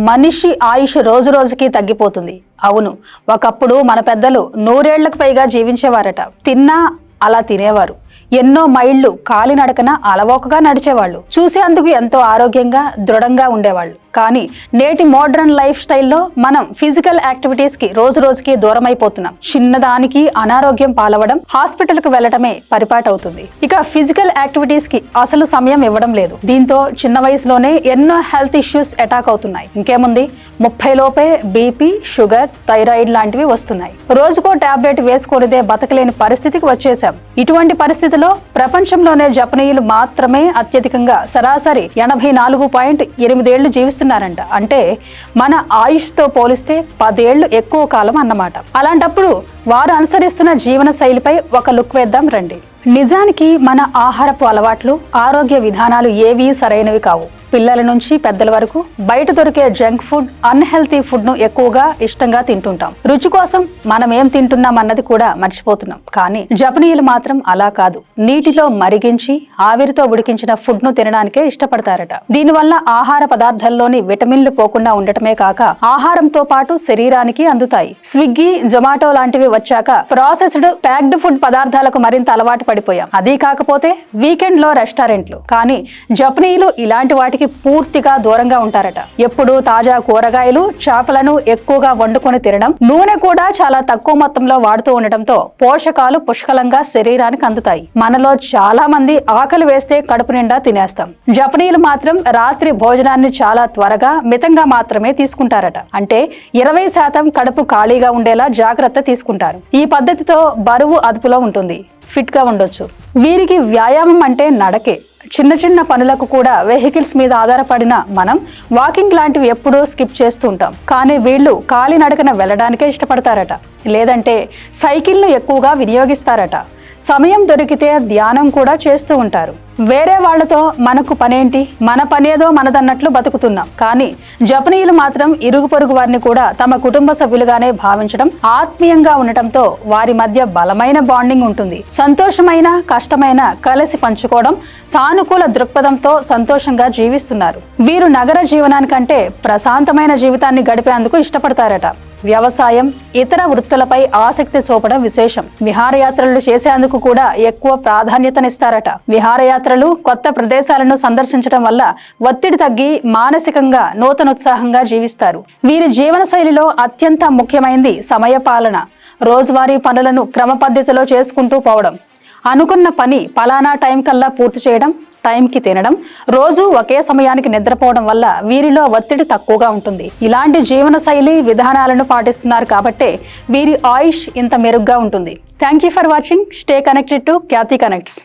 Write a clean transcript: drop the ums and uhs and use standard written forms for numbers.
మనిషి ఆయుష్ రోజు రోజుకి తగ్గిపోతుంది. అవును, ఒకప్పుడు మన పెద్దలు 100 ఏళ్లకు పైగా జీవించేవారట. తిన్నా అలా తినేవారు. ఎన్నో మైళ్ళు కాలినడకన అలవోకగా నడిచేవాళ్ళు. చూసేందుకు ఎంతో ఆరోగ్యంగా దృఢంగా ఉండేవాళ్ళు. కానీ నేటి మోడ్రన్ లైఫ్ స్టైల్లో మనం ఫిజికల్ యాక్టివిటీస్ కి రోజు రోజుకి దూరం అయిపోతున్నాం. చిన్నదానికి అనారోగ్యం పాలవడం, హాస్పిటల్ కు వెళ్లటమే పరిపాటి అవుతుంది. ఇక ఫిజికల్ యాక్టివిటీస్ కి అసలు సమయం ఇవ్వడం లేదు. దీంతో చిన్న వయసులోనే ఎన్నో హెల్త్ ఇష్యూస్ అటాక్ అవుతున్నాయి. ఇంకేముంది, 30 లోపే బీపీ, షుగర్, థైరాయిడ్ లాంటివి వస్తున్నాయి. రోజుకో టాబ్లెట్ వేసుకోనిదే బతకలేని పరిస్థితికి వచ్చేసాం. ఇటువంటి పరిస్థితిలో ప్రపంచంలోనే జపనీయులు మాత్రమే అత్యధికంగా సరాసరి 84.8 ఏళ్లు జీవిస్తున్నారు. అంటే మన ఆయుష్తో పోలిస్తే 10 ఏళ్లు ఎక్కువ కాలం అన్నమాట. అలాంటప్పుడు వారు అనుసరిస్తున్న జీవన శైలిపై ఒక లుక్ వేద్దాం రండి. నిజానికి మన ఆహారపు అలవాట్లు, ఆరోగ్య విధానాలు ఏవీ సరైనవి కావు. పిల్లల నుంచి పెద్దల వరకు బయట దొరికే జంక్ ఫుడ్, అన్హెల్తీ ఫుడ్ ను ఎక్కువగా ఇష్టంగా తింటుంటాం. రుచి కోసం మనం ఏం తింటున్నాం అన్నది కూడా మర్చిపోతున్నాం. కానీ జపనీయులు మాత్రం అలా కాదు. నీటిలో మరిగించి ఆవిరితో ఉడికించిన ఫుడ్ ను తినడానికే ఇష్టపడతారట. దీనివల్ల ఆహార పదార్థాల్లోని విటమిన్లు పోకుండా ఉండటమే కాక ఆహారంతో పాటు శరీరానికి అందుతాయి. స్విగ్గీ, జొమాటో లాంటివి వచ్చాక ప్రాసెస్డ్, ప్యాక్డ్ ఫుడ్ పదార్థాలకు మరింత అలవాటు పడిపోయాం. అదీ కాకపోతే వీకెండ్ లో రెస్టారెంట్లు. కానీ జపనీయులు ఇలాంటి వాటికి పూర్తిగా దూరంగా ఉంటారట. ఎప్పుడు తాజా కూరగాయలు, చేపలను ఎక్కువగా వండుకొని తినడం, నూనె కూడా చాలా తక్కువ మొత్తంలో వాడుతూ ఉండటంతో పోషకాలు పుష్కలంగా శరీరానికి అందుతాయి. మనలో చాలా మంది ఆకలి వేస్తే కడుపు నిండా తినేస్తాం. జపనీయులు మాత్రం రాత్రి భోజనాన్ని చాలా త్వరగా, మితంగా మాత్రమే తీసుకుంటారట. అంటే 20% కడుపు ఖాళీగా ఉండేలా జాగ్రత్త తీసుకుంటారు. ఈ పద్ధతితో బరువు అదుపులో ఉంటుంది, ఫిట్ గా ఉండొచ్చు. వీరికి వ్యాయామం అంటే నడకే. చిన్న చిన్న పనులకు కూడా వెహికల్స్ మీద ఆధారపడిన మనం వాకింగ్ లాంటివి ఎప్పుడూ స్కిప్ చేస్తూ ఉంటాం. కానీ వీళ్ళు కాలినడకన వెళ్ళడానికే ఇష్టపడతారట. లేదంటే సైకిల్ను ఎక్కువగా వినియోగిస్తారట. సమయం దొరికితే ధ్యానం కూడా చేస్తూ ఉంటారు. వేరే వాళ్లతో మనకు పనేంటి, మన పనేదో మనదన్నట్లు బతుకుతున్నాం. కానీ జపనీయులు మాత్రం ఇరుగు పొరుగు వారిని కూడా తమ కుటుంబ సభ్యులుగానే భావించడం, ఆత్మీయంగా ఉండటంతో వారి మధ్య బలమైన బాండింగ్ ఉంటుంది. సంతోషమైన, కష్టమైన కలిసి పంచుకోవడం, సానుకూల దృక్పథంతో సంతోషంగా జీవిస్తున్నారు. వీరు నగర జీవనానికంటే ప్రశాంతమైన జీవితాన్ని గడిపేందుకు ఇష్టపడతారట. వ్యవసాయం, ఇతర వృత్తులపై ఆసక్తి చూపడం విశేషం. విహారయాత్రలు చేసేందుకు కూడా ఎక్కువ ప్రాధాన్యతనిస్తారట. విహారయాత్రలు, కొత్త ప్రదేశాలను సందర్శించడం వల్ల ఒత్తిడి తగ్గి మానసికంగా నూతనోత్సాహంగా జీవిస్తారు. వీరి జీవన శైలిలో అత్యంత ముఖ్యమైనది సమయపాలన. రోజువారీ పనులను క్రమ పద్ధతిలో చేసుకుంటూ పోవడం, అనుకున్న పని పలానా టైం కల్లా పూర్తి చేయడం, టైంకి తినడం, రోజు ఒకే సమయానికి నిద్రపోవడం వల్ల వీరిలో ఒత్తిడి తక్కువగా ఉంటుంది. ఇలాంటి జీవన శైలి విధానాలను పాటిస్తున్నారు కాబట్టే వీరి ఆయుష్ ఇంత మెరుగ్గా ఉంటుంది. Thank you for watching. Stay connected to Khyati connects.